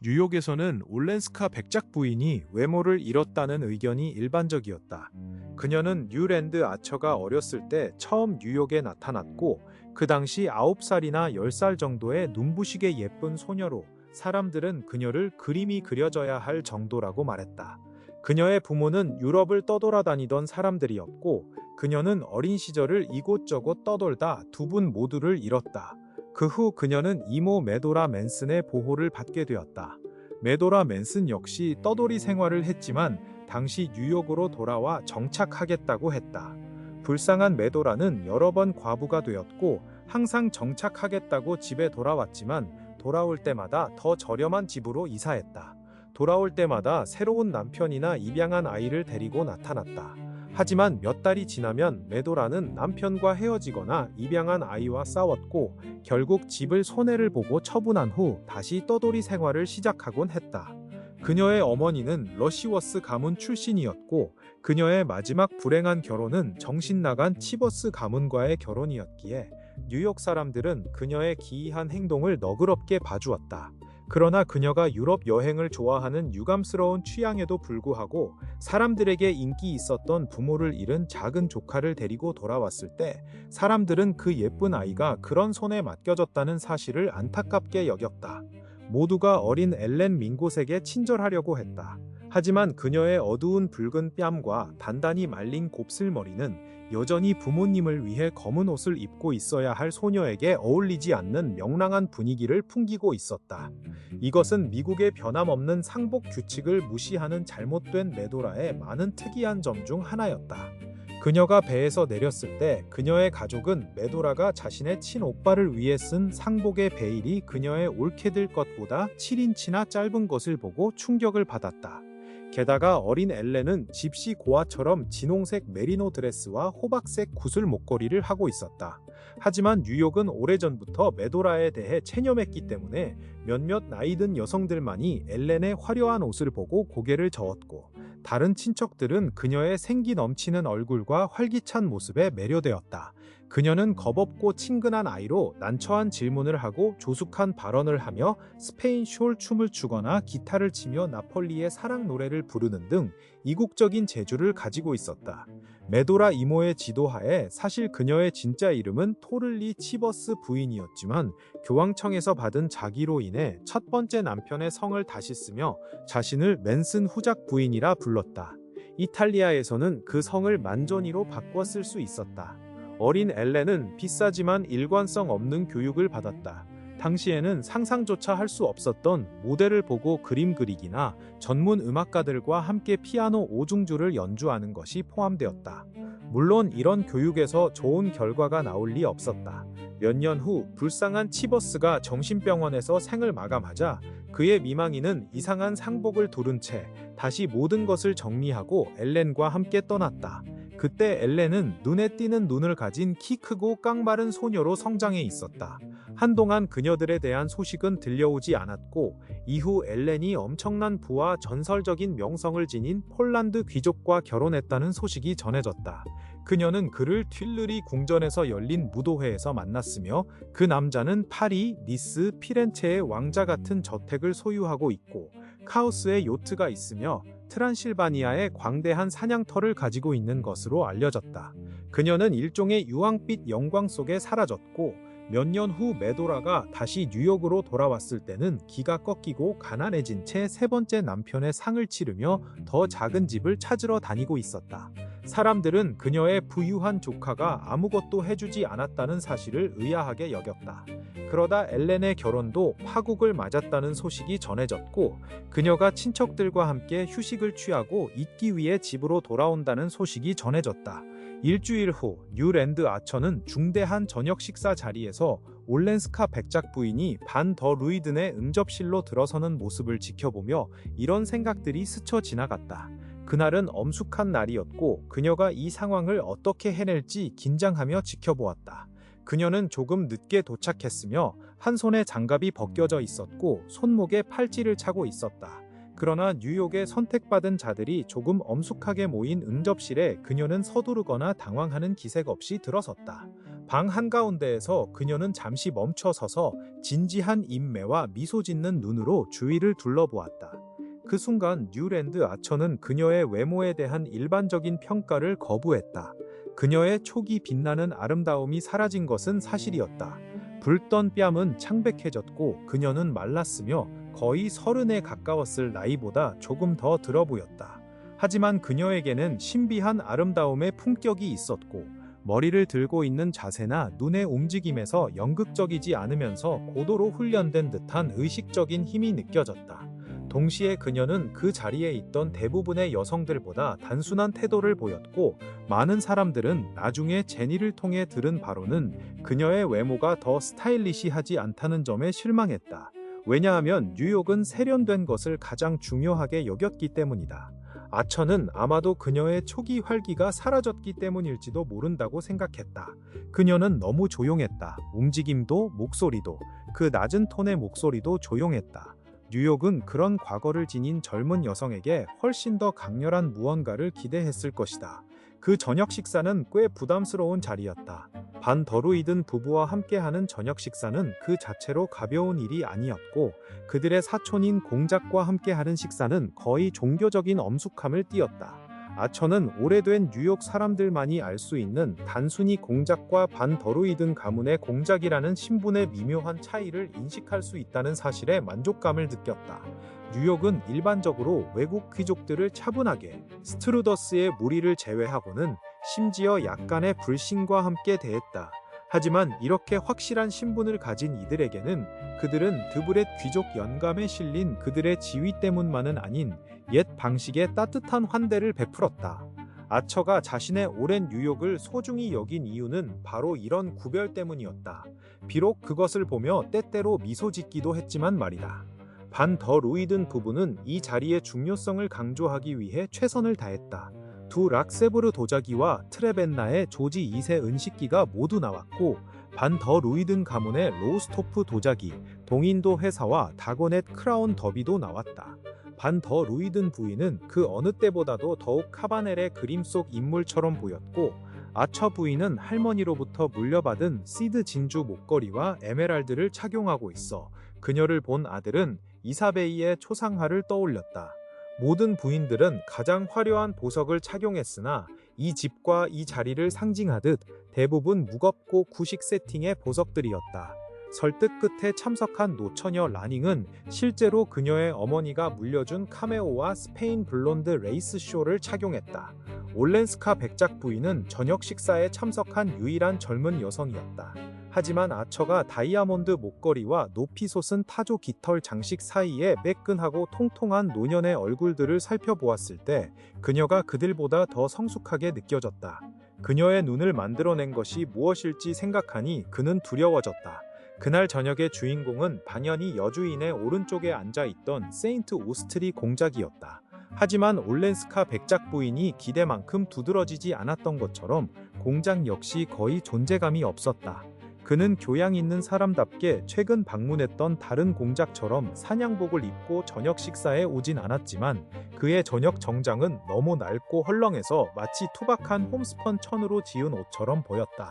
뉴욕에서는 올렌스카 백작 부인이 외모를 잃었다는 의견이 일반적이었다. 그녀는 뉴랜드 아처가 어렸을 때 처음 뉴욕에 나타났고 그 당시 9살이나 10살 정도의 눈부시게 예쁜 소녀로 사람들은 그녀를 그림이 그려져야 할 정도라고 말했다. 그녀의 부모는 유럽을 떠돌아다니던 사람들이었고 그녀는 어린 시절을 이곳저곳 떠돌다 두 분 모두를 잃었다. 그 후 그녀는 이모 메도라 맨슨의 보호를 받게 되었다. 메도라 맨슨 역시 떠돌이 생활을 했지만 당시 뉴욕으로 돌아와 정착하겠다고 했다. 불쌍한 메도라는 여러 번 과부가 되었고 항상 정착하겠다고 집에 돌아왔지만 돌아올 때마다 더 저렴한 집으로 이사했다. 돌아올 때마다 새로운 남편이나 입양한 아이를 데리고 나타났다. 하지만 몇 달이 지나면 메도라는 남편과 헤어지거나 입양한 아이와 싸웠고 결국 집을 손해를 보고 처분한 후 다시 떠돌이 생활을 시작하곤 했다. 그녀의 어머니는 러시워스 가문 출신이었고 그녀의 마지막 불행한 결혼은 정신나간 치버스 가문과의 결혼이었기에 뉴욕 사람들은 그녀의 기이한 행동을 너그럽게 봐주었다. 그러나 그녀가 유럽 여행을 좋아하는 유감스러운 취향에도 불구하고 사람들에게 인기 있었던 부모를 잃은 작은 조카를 데리고 돌아왔을 때 사람들은 그 예쁜 아이가 그런 손에 맡겨졌다는 사실을 안타깝게 여겼다. 모두가 어린 엘렌 민고색에 친절하려고 했다. 하지만 그녀의 어두운 붉은 뺨과 단단히 말린 곱슬머리는 여전히 부모님을 위해 검은 옷을 입고 있어야 할 소녀에게 어울리지 않는 명랑한 분위기를 풍기고 있었다. 이것은 미국의 변함없는 상복 규칙을 무시하는 잘못된 메도라의 많은 특이한 점 중 하나였다. 그녀가 배에서 내렸을 때 그녀의 가족은 메도라가 자신의 친오빠를 위해 쓴 상복의 베일이 그녀의 올케들 것보다 7인치나 짧은 것을 보고 충격을 받았다. 게다가 어린 엘렌은 집시 고아처럼 진홍색 메리노 드레스와 호박색 구슬 목걸이를 하고 있었다. 하지만 뉴욕은 오래전부터 메도라에 대해 체념했기 때문에 몇몇 나이든 여성들만이 엘렌의 화려한 옷을 보고 고개를 저었고 다른 친척들은 그녀의 생기 넘치는 얼굴과 활기찬 모습에 매료되었다. 그녀는 겁없고 친근한 아이로 난처한 질문을 하고 조숙한 발언을 하며 스페인 숄 춤을 추거나 기타를 치며 나폴리의 사랑 노래를 부르는 등 이국적인 재주를 가지고 있었다. 메도라 이모의 지도하에 사실 그녀의 진짜 이름은 토를리 치버스 부인이었지만 교황청에서 받은 자기로 인해 첫 번째 남편의 성을 다시 쓰며 자신을 맨슨 후작 부인이라 불렀다. 이탈리아에서는 그 성을 만조니로 바꿔 쓸 수 있었다. 어린 엘렌은 비싸지만 일관성 없는 교육을 받았다. 당시에는 상상조차 할 수 없었던 모델을 보고 그림 그리기나 전문 음악가들과 함께 피아노 오중주를 연주하는 것이 포함되었다. 물론 이런 교육에서 좋은 결과가 나올 리 없었다. 몇 년 후 불쌍한 치버스가 정신병원에서 생을 마감하자 그의 미망인은 이상한 상복을 두른 채 다시 모든 것을 정리하고 엘렌과 함께 떠났다. 그때 엘렌은 눈에 띄는 눈을 가진 키 크고 깡마른 소녀로 성장해 있었다. 한동안 그녀들에 대한 소식은 들려오지 않았고 이후 엘렌이 엄청난 부와 전설적인 명성을 지닌 폴란드 귀족과 결혼했다는 소식이 전해졌다. 그녀는 그를 튠르리 궁전에서 열린 무도회에서 만났으며 그 남자는 파리, 니스, 피렌체의 왕자 같은 저택을 소유하고 있고 카오스의 요트가 있으며 트란실바니아의 광대한 사냥터를 가지고 있는 것으로 알려졌다. 그녀는 일종의 유황빛 영광 속에 사라졌고 몇 년 후 메도라가 다시 뉴욕으로 돌아왔을 때는 기가 꺾이고 가난해진 채 세 번째 남편의 상을 치르며 더 작은 집을 찾으러 다니고 있었다. 사람들은 그녀의 부유한 조카가 아무것도 해주지 않았다는 사실을 의아하게 여겼다. 그러다 엘렌의 결혼도 파국을 맞았다는 소식이 전해졌고 그녀가 친척들과 함께 휴식을 취하고 있기 위해 집으로 돌아온다는 소식이 전해졌다. 일주일 후 뉴랜드 아처는 중대한 저녁 식사 자리에서 올렌스카 백작 부인이 반 더 루이든의 응접실로 들어서는 모습을 지켜보며 이런 생각들이 스쳐 지나갔다. 그날은 엄숙한 날이었고 그녀가 이 상황을 어떻게 해낼지 긴장하며 지켜보았다. 그녀는 조금 늦게 도착했으며 한 손에 장갑이 벗겨져 있었고 손목에 팔찌를 차고 있었다. 그러나 뉴욕의 선택받은 자들이 조금 엄숙하게 모인 응접실에 그녀는 서두르거나 당황하는 기색 없이 들어섰다. 방 한가운데에서 그녀는 잠시 멈춰 서서 진지한 인매와 미소 짓는 눈으로 주위를 둘러보았다. 그 순간 뉴랜드 아처는 그녀의 외모에 대한 일반적인 평가를 거부했다. 그녀의 촉이 빛나는 아름다움이 사라진 것은 사실이었다. 붉던 뺨은 창백해졌고 그녀는 말랐으며 거의 30에 가까웠을 나이보다 조금 더 들어 보였다. 하지만 그녀에게는 신비한 아름다움의 품격이 있었고 머리를 들고 있는 자세나 눈의 움직임에서 연극적이지 않으면서 고도로 훈련된 듯한 의식적인 힘이 느껴졌다. 동시에 그녀는 그 자리에 있던 대부분의 여성들보다 단순한 태도를 보였고 많은 사람들은 나중에 제니를 통해 들은 바로는 그녀의 외모가 더 스타일리시하지 않다는 점에 실망했다. 왜냐하면 뉴욕은 세련된 것을 가장 중요하게 여겼기 때문이다. 아처는 아마도 그녀의 초기 활기가 사라졌기 때문일지도 모른다고 생각했다. 그녀는 너무 조용했다. 움직임도 목소리도, 그 낮은 톤의 목소리도 조용했다. 뉴욕은 그런 과거를 지닌 젊은 여성에게 훨씬 더 강렬한 무언가를 기대했을 것이다. 그 저녁 식사는 꽤 부담스러운 자리였다. 반 더루이든 부부와 함께하는 저녁 식사는 그 자체로 가벼운 일이 아니었고 그들의 사촌인 공작과 함께하는 식사는 거의 종교적인 엄숙함을 띠었다. 아처는 오래된 뉴욕 사람들만이 알 수 있는 단순히 공작과 반 더루이든 가문의 공작이라는 신분의 미묘한 차이를 인식할 수 있다는 사실에 만족감을 느꼈다. 뉴욕은 일반적으로 외국 귀족들을 차분하게, 스트루더스의 무리를 제외하고는 심지어 약간의 불신과 함께 대했다. 하지만 이렇게 확실한 신분을 가진 이들에게는 그들은 드브렛 귀족 연감에 실린 그들의 지위 때문만은 아닌 옛 방식의 따뜻한 환대를 베풀었다. 아처가 자신의 오랜 뉴욕을 소중히 여긴 이유는 바로 이런 구별 때문이었다. 비록 그것을 보며 때때로 미소 짓기도 했지만 말이다. 반 더 루이든 부부는 이 자리의 중요성을 강조하기 위해 최선을 다했다. 두 락세브르 도자기와 트레벤나의 조지 2세 은식기가 모두 나왔고 반 더 루이든 가문의 로스토프 도자기, 동인도 회사와 다고넷 크라운 더비도 나왔다. 반 더 루이든 부인은 그 어느 때보다도 더욱 카바넬의 그림 속 인물처럼 보였고 아처 부인은 할머니로부터 물려받은 시드 진주 목걸이와 에메랄드를 착용하고 있어 그녀를 본 아들은 이사베이의 초상화를 떠올렸다. 모든 부인들은 가장 화려한 보석을 착용했으나 이 집과 이 자리를 상징하듯 대부분 무겁고 구식 세팅의 보석들이었다. 설득 끝에 참석한 노처녀 라닝은 실제로 그녀의 어머니가 물려준 카메오와 스페인 블론드 레이스 쇼를 착용했다. 올렌스카 백작 부인은 저녁 식사에 참석한 유일한 젊은 여성이었다. 하지만 아처가 다이아몬드 목걸이와 높이 솟은 타조 깃털 장식 사이에 매끈하고 통통한 노년의 얼굴들을 살펴보았을 때 그녀가 그들보다 더 성숙하게 느껴졌다. 그녀의 눈을 만들어낸 것이 무엇일지 생각하니 그는 두려워졌다. 그날 저녁의 주인공은 반연히 여주인의 오른쪽에 앉아있던 세인트 오스트리 공작이었다. 하지만 올렌스카 백작 부인이 기대만큼 두드러지지 않았던 것처럼 공작 역시 거의 존재감이 없었다. 그는 교양 있는 사람답게 최근 방문했던 다른 공작처럼 사냥복을 입고 저녁 식사에 오진 않았지만 그의 저녁 정장은 너무 낡고 헐렁해서 마치 투박한 홈스펀 천으로 지은 옷처럼 보였다.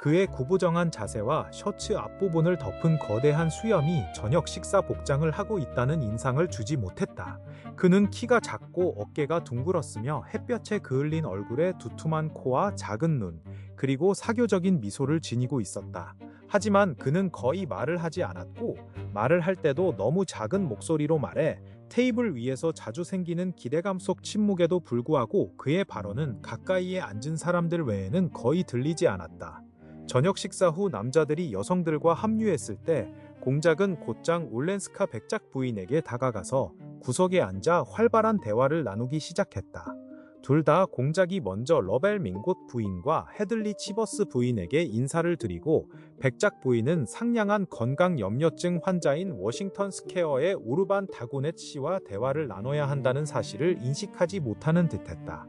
그의 구부정한 자세와 셔츠 앞부분을 덮은 거대한 수염이 저녁 식사 복장을 하고 있다는 인상을 주지 못했다. 그는 키가 작고 어깨가 둥글었으며 햇볕에 그을린 얼굴에 두툼한 코와 작은 눈, 그리고 사교적인 미소를 지니고 있었다. 하지만 그는 거의 말을 하지 않았고 말을 할 때도 너무 작은 목소리로 말해 테이블 위에서 자주 생기는 기대감 속 침묵에도 불구하고 그의 발언은 가까이에 앉은 사람들 외에는 거의 들리지 않았다. 저녁 식사 후 남자들이 여성들과 합류했을 때 공작은 곧장 올렌스카 백작 부인에게 다가가서 구석에 앉아 활발한 대화를 나누기 시작했다. 둘 다 공작이 먼저 러벨 민곳 부인과 헤들리 치버스 부인에게 인사를 드리고 백작 부인은 상냥한 건강염려증 환자인 워싱턴 스퀘어의 우르반 다고넷 씨와 대화를 나눠야 한다는 사실을 인식하지 못하는 듯했다.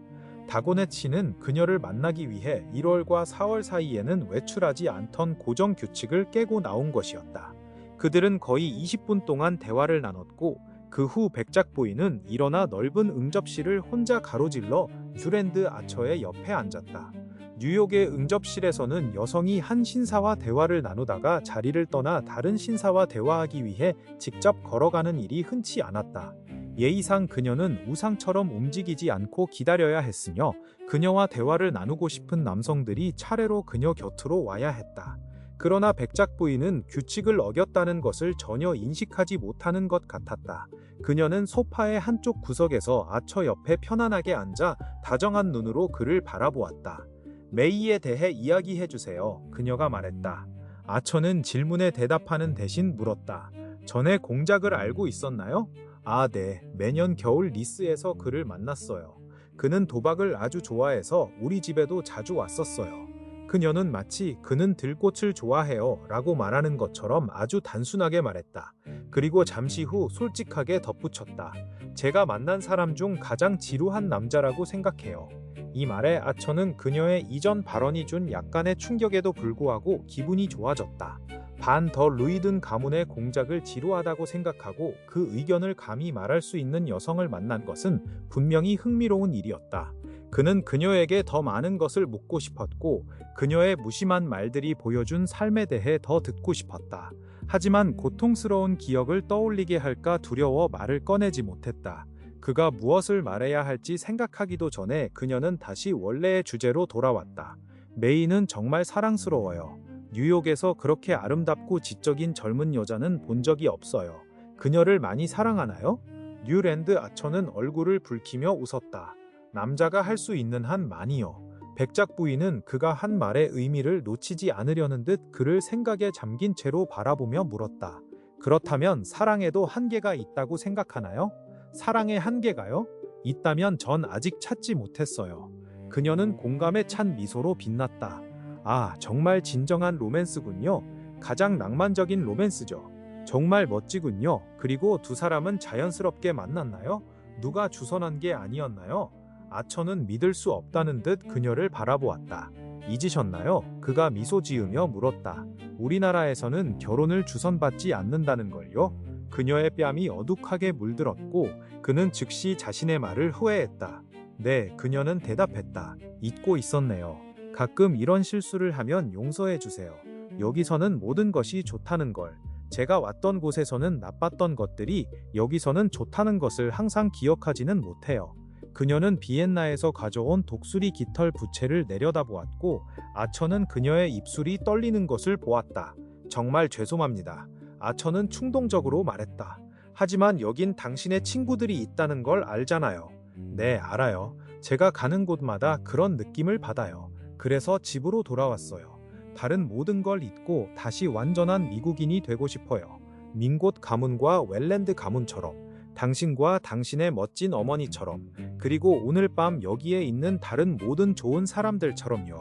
다고넷 씨는 그녀를 만나기 위해 1월과 4월 사이에는 외출하지 않던 고정 규칙을 깨고 나온 것이었다. 그들은 거의 20분 동안 대화를 나눴고 그 후 백작 부인은 일어나 넓은 응접실을 혼자 가로질러 뉴랜드 아처의 옆에 앉았다. 뉴욕의 응접실에서는 여성이 한 신사와 대화를 나누다가 자리를 떠나 다른 신사와 대화하기 위해 직접 걸어가는 일이 흔치 않았다. 예의상 그녀는 우상처럼 움직이지 않고 기다려야 했으며 그녀와 대화를 나누고 싶은 남성들이 차례로 그녀 곁으로 와야 했다. 그러나 백작 부인은 규칙을 어겼다는 것을 전혀 인식하지 못하는 것 같았다. 그녀는 소파의 한쪽 구석에서 아처 옆에 편안하게 앉아 다정한 눈으로 그를 바라보았다. 메이에 대해 이야기해주세요. 그녀가 말했다. 아처는 질문에 대답하는 대신 물었다. 전에 공작을 알고 있었나요? 아, 네. 매년 겨울 니스에서 그를 만났어요. 그는 도박을 아주 좋아해서 우리 집에도 자주 왔었어요. 그녀는 마치 그는 들꽃을 좋아해요 라고 말하는 것처럼 아주 단순하게 말했다. 그리고 잠시 후 솔직하게 덧붙였다. 제가 만난 사람 중 가장 지루한 남자라고 생각해요. 이 말에 아처는 그녀의 이전 발언이 준 약간의 충격에도 불구하고 기분이 좋아졌다. 반 더 루이든 가문의 공작을 지루하다고 생각하고 그 의견을 감히 말할 수 있는 여성을 만난 것은 분명히 흥미로운 일이었다. 그는 그녀에게 더 많은 것을 묻고 싶었고 그녀의 무심한 말들이 보여준 삶에 대해 더 듣고 싶었다. 하지만 고통스러운 기억을 떠올리게 할까 두려워 말을 꺼내지 못했다. 그가 무엇을 말해야 할지 생각하기도 전에 그녀는 다시 원래의 주제로 돌아왔다. 메이는 정말 사랑스러워요. 뉴욕에서 그렇게 아름답고 지적인 젊은 여자는 본 적이 없어요. 그녀를 많이 사랑하나요? 뉴랜드 아처는 얼굴을 붉히며 웃었다. 남자가 할 수 있는 한 많이요. 백작 부인은 그가 한 말의 의미를 놓치지 않으려는 듯 그를 생각에 잠긴 채로 바라보며 물었다. 그렇다면 사랑에도 한계가 있다고 생각하나요? 사랑의 한계가요? 있다면 전 아직 찾지 못했어요. 그녀는 공감에 찬 미소로 빛났다. 아, 정말 진정한 로맨스군요. 가장 낭만적인 로맨스죠. 정말 멋지군요. 그리고 두 사람은 자연스럽게 만났나요? 누가 주선한 게 아니었나요? 아처는 믿을 수 없다는 듯 그녀를 바라보았다. 잊으셨나요? 그가 미소 지으며 물었다. 우리나라에서는 결혼을 주선받지 않는다는 걸요? 그녀의 뺨이 어둑하게 물들었고 그는 즉시 자신의 말을 후회했다. 네, 그녀는 대답했다. 잊고 있었네요. 가끔 이런 실수를 하면 용서해 주세요. 여기서는 모든 것이 좋다는 걸. 제가 왔던 곳에서는 나빴던 것들이 여기서는 좋다는 것을 항상 기억하지는 못해요. 그녀는 비엔나에서 가져온 독수리 깃털 부채를 내려다보았고 아처는 그녀의 입술이 떨리는 것을 보았다. 정말 죄송합니다. 아처는 충동적으로 말했다. 하지만 여긴 당신의 친구들이 있다는 걸 알잖아요. 네, 알아요. 제가 가는 곳마다 그런 느낌을 받아요. 그래서 집으로 돌아왔어요. 다른 모든 걸 잊고 다시 완전한 미국인이 되고 싶어요. 민곳 가문과 웰랜드 가문처럼, 당신과 당신의 멋진 어머니처럼, 그리고 오늘 밤 여기에 있는 다른 모든 좋은 사람들처럼요.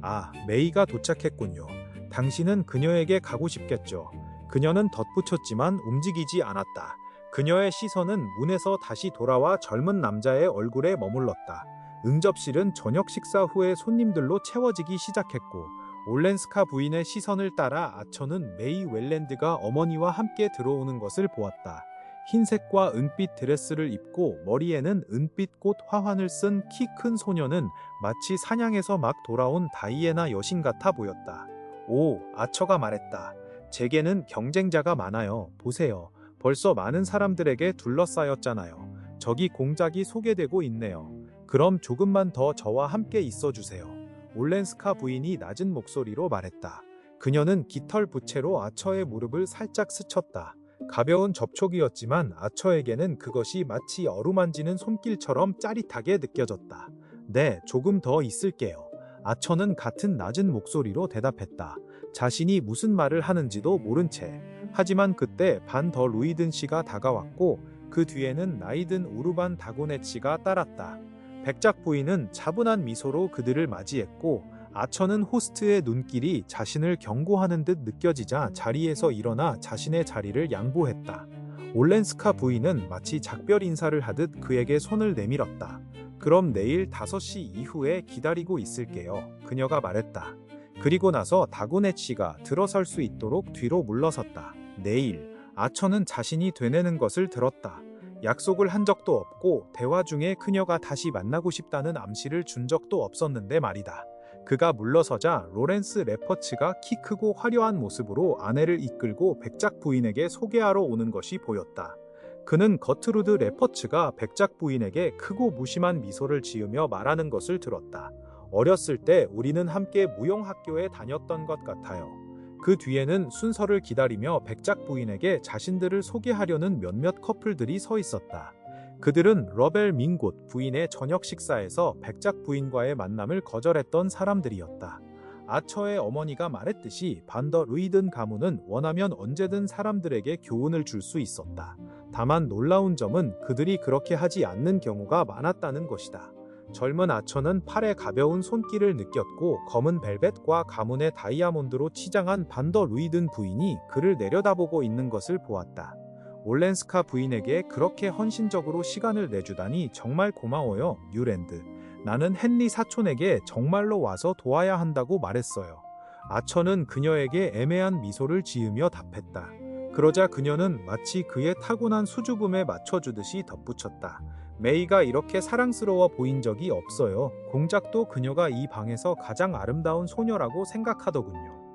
아, 메이가 도착했군요. 당신은 그녀에게 가고 싶겠죠. 그녀는 덧붙였지만 움직이지 않았다. 그녀의 시선은 문에서 다시 돌아와 젊은 남자의 얼굴에 머물렀다. 응접실은 저녁 식사 후에 손님들로 채워지기 시작했고 올렌스카 부인의 시선을 따라 아처는 메이 웰랜드가 어머니와 함께 들어오는 것을 보았다. 흰색과 은빛 드레스를 입고 머리에는 은빛 꽃 화환을 쓴 키 큰 소녀는 마치 사냥에서 막 돌아온 다이애나 여신 같아 보였다. 오, 아처가 말했다. 제게는 경쟁자가 많아요. 보세요. 벌써 많은 사람들에게 둘러싸였잖아요. 저기 공작이 소개되고 있네요. 그럼 조금만 더 저와 함께 있어주세요. 올렌스카 부인이 낮은 목소리로 말했다. 그녀는 깃털 부채로 아처의 무릎을 살짝 스쳤다. 가벼운 접촉이었지만 아처에게는 그것이 마치 어루만지는 손길처럼 짜릿하게 느껴졌다. 네, 조금 더 있을게요. 아처는 같은 낮은 목소리로 대답했다. 자신이 무슨 말을 하는지도 모른 채. 하지만 그때 반 더 루이든 씨가 다가왔고 그 뒤에는 나이든 우르반 다고넷 씨가 따랐다. 백작 부인은 차분한 미소로 그들을 맞이했고 아처는 호스트의 눈길이 자신을 경고하는 듯 느껴지자 자리에서 일어나 자신의 자리를 양보했다. 올렌스카 부인은 마치 작별 인사를 하듯 그에게 손을 내밀었다. 그럼 내일 5시 이후에 기다리고 있을게요. 그녀가 말했다. 그리고 나서 다고넷 씨가 들어설 수 있도록 뒤로 물러섰다. 내일, 아처는 자신이 되뇌는 것을 들었다. 약속을 한 적도 없고 대화 중에 그녀가 다시 만나고 싶다는 암시를 준 적도 없었는데 말이다. 그가 물러서자 로렌스 레퍼츠가 키 크고 화려한 모습으로 아내를 이끌고 백작 부인에게 소개하러 오는 것이 보였다. 그는 거트루드 레퍼츠가 백작 부인에게 크고 무심한 미소를 지으며 말하는 것을 들었다. 어렸을 때 우리는 함께 무용학교에 다녔던 것 같아요. 그 뒤에는 순서를 기다리며 백작 부인에게 자신들을 소개하려는 몇몇 커플들이 서 있었다. 그들은 러벨 민곳 부인의 저녁 식사에서 백작 부인과의 만남을 거절했던 사람들이었다. 아처의 어머니가 말했듯이 반더 루이든 가문은 원하면 언제든 사람들에게 교훈을 줄 수 있었다. 다만 놀라운 점은 그들이 그렇게 하지 않는 경우가 많았다는 것이다. 젊은 아처는 팔에 가벼운 손길을 느꼈고 검은 벨벳과 가문의 다이아몬드로 치장한 반더 루이든 부인이 그를 내려다보고 있는 것을 보았다. 올렌스카 부인에게 그렇게 헌신적으로 시간을 내주다니 정말 고마워요, 뉴랜드. 나는 헨리 사촌에게 정말로 와서 도와야 한다고 말했어요. 아처는 그녀에게 애매한 미소를 지으며 답했다. 그러자 그녀는 마치 그의 타고난 수줍음에 맞춰주듯이 덧붙였다. 메이가 이렇게 사랑스러워 보인 적이 없어요. 공작도 그녀가 이 방에서 가장 아름다운 소녀라고 생각하더군요.